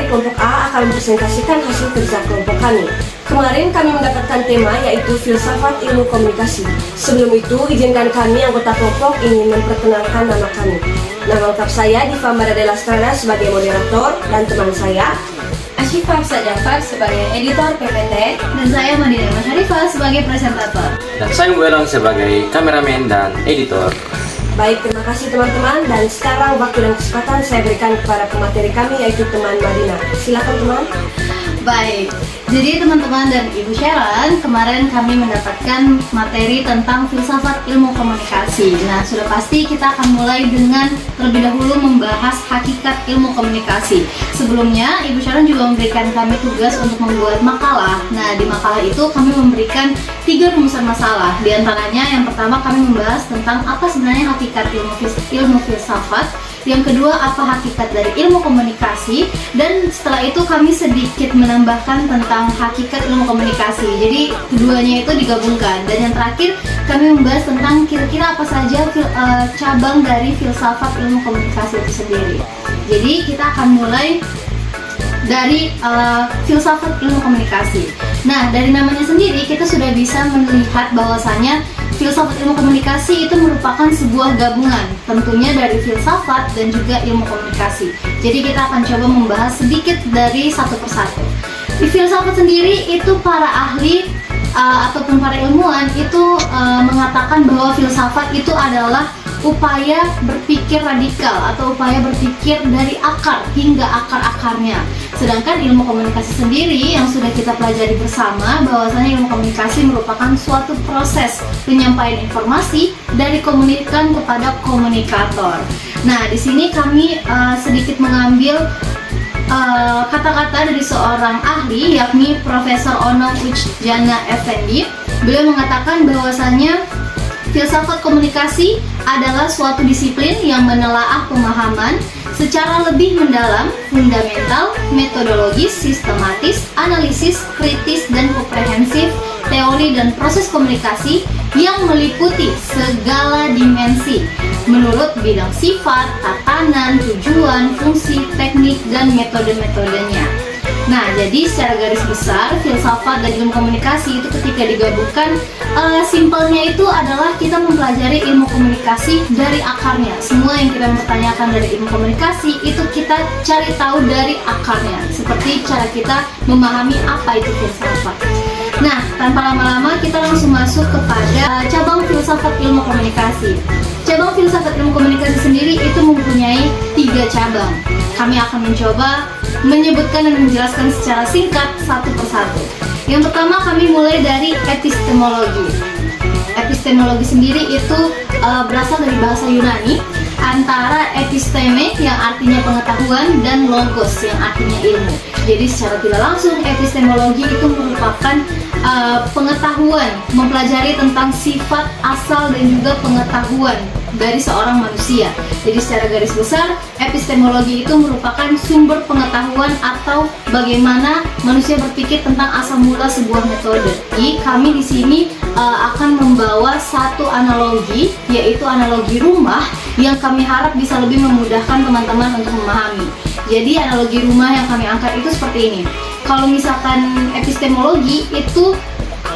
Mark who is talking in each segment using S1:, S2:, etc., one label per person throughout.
S1: kelompok A akan mempresentasikan hasil kerja kelompok kami. Kemarin kami mendapatkan tema yaitu filsafat ilmu komunikasi. Sebelum itu, izinkan kami anggota kelompok ingin memperkenalkan nama kami. Nama lengkap saya Diva Maradela Strada sebagai moderator dan teman saya
S2: Asyifa Hafsah Jafar sebagai editor PPT,
S3: dan saya Madinah Masyarifah sebagai presentator.
S4: Dan saya Muelong sebagai kameramen dan editor.
S1: Baik, terima kasih teman-teman. Dan sekarang waktu dan kesempatan saya berikan kepada pemateri kami yaitu teman Madinah. Silakan teman.
S3: Baik, jadi teman-teman dan Ibu Sharon, kemarin kami mendapatkan materi tentang filsafat ilmu komunikasi. Nah, sudah pasti kita akan mulai dengan terlebih dahulu membahas hakikat ilmu komunikasi. Sebelumnya, Ibu Sharon juga memberikan kami tugas untuk membuat makalah. Nah, di makalah itu kami memberikan 3 rumusan masalah. Di antaranya, yang pertama kami membahas tentang apa sebenarnya hakikat ilmu filsafat. Yang kedua, apa hakikat dari ilmu komunikasi, dan setelah itu kami sedikit menambahkan tentang hakikat ilmu komunikasi. Jadi keduanya itu digabungkan. Dan yang terakhir, kami membahas tentang kira-kira apa saja cabang dari filsafat ilmu komunikasi itu sendiri. Jadi kita akan mulai dari filsafat ilmu komunikasi. Nah, dari namanya sendiri kita sudah bisa melihat bahwasanya filsafat ilmu komunikasi itu merupakan sebuah gabungan, tentunya dari filsafat dan juga ilmu komunikasi. Jadi kita akan coba membahas sedikit dari satu persatu. Di filsafat sendiri itu para ahli ataupun para ilmuwan itu mengatakan bahwa filsafat itu adalah upaya berpikir radikal atau upaya berpikir dari akar hingga akar-akarnya. Sedangkan ilmu komunikasi sendiri yang sudah kita pelajari bersama bahwasanya ilmu komunikasi merupakan suatu proses penyampaian informasi dari komunikan kepada komunikator. Nah, di sini kami sedikit mengambil kata-kata dari seorang ahli yakni Profesor Ono Wijjana Effendi. Beliau mengatakan bahwasanya filsafat komunikasi adalah suatu disiplin yang menelaah pemahaman secara lebih mendalam, fundamental, metodologis, sistematis, analisis, kritis, dan komprehensif teori dan proses komunikasi yang meliputi segala dimensi menurut bidang sifat, tatanan, tujuan, fungsi, teknik, dan metode-metodenya. Nah, jadi secara garis besar filsafat dan ilmu komunikasi itu ketika digabungkan, simpelnya itu adalah kita mempelajari ilmu komunikasi dari akarnya. Semua yang kita mempertanyakan dari ilmu komunikasi itu kita cari tahu dari akarnya, seperti cara kita memahami apa itu filsafat. Nah, tanpa lama-lama kita langsung masuk kepada cabang filsafat ilmu komunikasi. Cabang filsafat ilmu komunikasi sendiri itu mempunyai 3 cabang. Kami akan mencoba menyebutkan dan menjelaskan secara singkat satu persatu. Yang pertama, kami mulai dari epistemologi. Epistemologi sendiri itu berasal dari bahasa Yunani, antara episteme yang artinya pengetahuan dan logos yang artinya ilmu. Jadi secara tidak langsung epistemologi itu merupakan pengetahuan, mempelajari tentang sifat asal dan juga pengetahuan dari seorang manusia. Jadi secara garis besar epistemologi itu merupakan sumber pengetahuan atau bagaimana manusia berpikir tentang asal mula sebuah metode. Jadi kami di sini akan membawa satu analogi, yaitu analogi rumah yang kami harap bisa lebih memudahkan teman-teman untuk memahami. Jadi analogi rumah yang kami angkat itu seperti ini. Kalau misalkan epistemologi itu,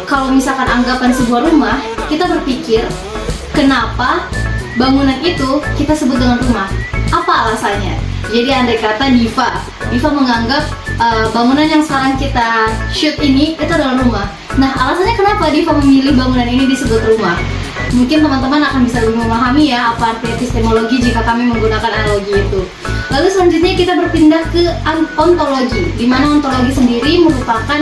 S3: kalau misalkan anggapan sebuah rumah, kita berpikir kenapa bangunan itu kita sebut dengan rumah. Apa alasannya? Jadi andai kata Diva menganggap bangunan yang sekarang kita shoot ini itu adalah rumah. Nah, alasannya kenapa Diva memilih bangunan ini disebut rumah? Mungkin teman-teman akan bisa lebih memahami ya apa arti epistemologi jika kami menggunakan analogi itu. Lalu selanjutnya kita berpindah ke ontologi, di mana ontologi sendiri merupakan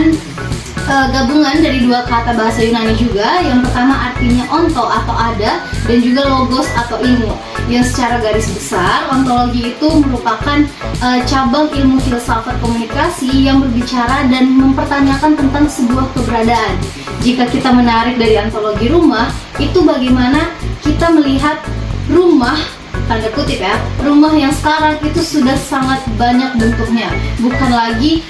S3: gabungan dari 2 kata bahasa Yunani juga. Yang pertama artinya onto atau ada, dan juga logos atau ilmu. Yang secara garis besar ontologi itu merupakan cabang ilmu filsafat komunikasi yang berbicara dan mempertanyakan tentang sebuah keberadaan. Jika kita menarik dari ontologi rumah, itu bagaimana kita melihat rumah, tanda kutip ya, rumah yang sekarang itu sudah sangat banyak bentuknya, bukan lagi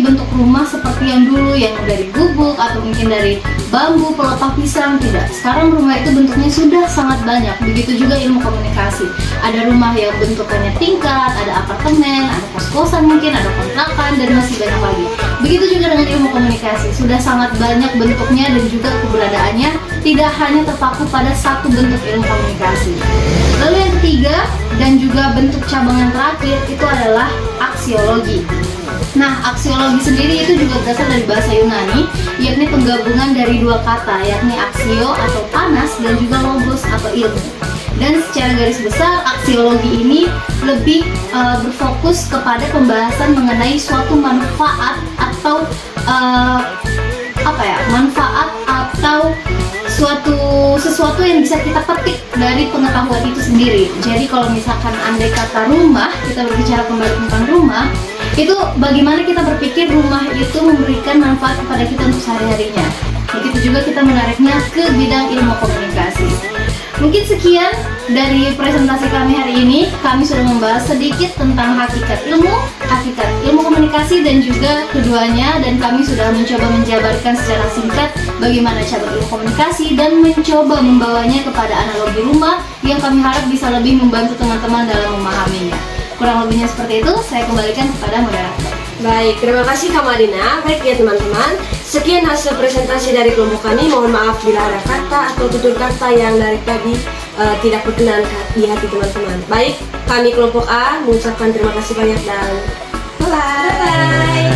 S3: bentuk rumah seperti yang dulu yang dari gubuk atau mungkin dari bambu pelepah pisang. Tidak, sekarang rumah itu bentuknya sudah sangat banyak. Begitu juga ilmu komunikasi, ada rumah yang bentukannya tingkat, ada apartemen, ada kos-kosan, mungkin ada kontrakan, dan masih banyak lagi. Begitu juga dengan ilmu komunikasi, sudah sangat banyak bentuknya dan juga keberadaannya, tidak hanya terpaku pada satu bentuk ilmu komunikasi. Lalu yang ketiga dan juga bentuk cabang yang terakhir itu adalah aksiologi. Nah, aksiologi sendiri itu juga berasal dari bahasa Yunani, yakni penggabungan dari dua kata, yakni aksio atau panas dan juga logos atau ilmu. Dan secara garis besar, aksiologi ini lebih berfokus kepada pembahasan mengenai suatu manfaat atau manfaat atau sesuatu yang bisa kita petik dari pengetahuan itu sendiri. Jadi kalau misalkan andai kata rumah, kita berbicara kembali tentang rumah, itu bagaimana kita berpikir rumah itu memberikan manfaat kepada kita untuk sehari-harinya. Begitu juga kita menariknya ke bidang ilmu komunikasi. Mungkin sekian dari presentasi kami hari ini. Kami sudah membahas sedikit tentang hakikat ilmu komunikasi dan juga keduanya, dan kami sudah mencoba menjabarkan secara singkat bagaimana cabang ilmu komunikasi dan mencoba membawanya kepada analogi rumah yang kami harap bisa lebih membantu teman-teman dalam memahaminya. Kurang lebihnya seperti itu, saya kembalikan kepada moderator.
S1: Baik, terima kasih Kak Marina. Baik ya teman-teman, sekian hasil presentasi dari kelompok kami. Mohon maaf bila ada kata atau tutur kata yang dari tadi tidak berkenan di hati teman-teman. Baik, kami kelompok A mengucapkan terima kasih banyak dan bye-bye.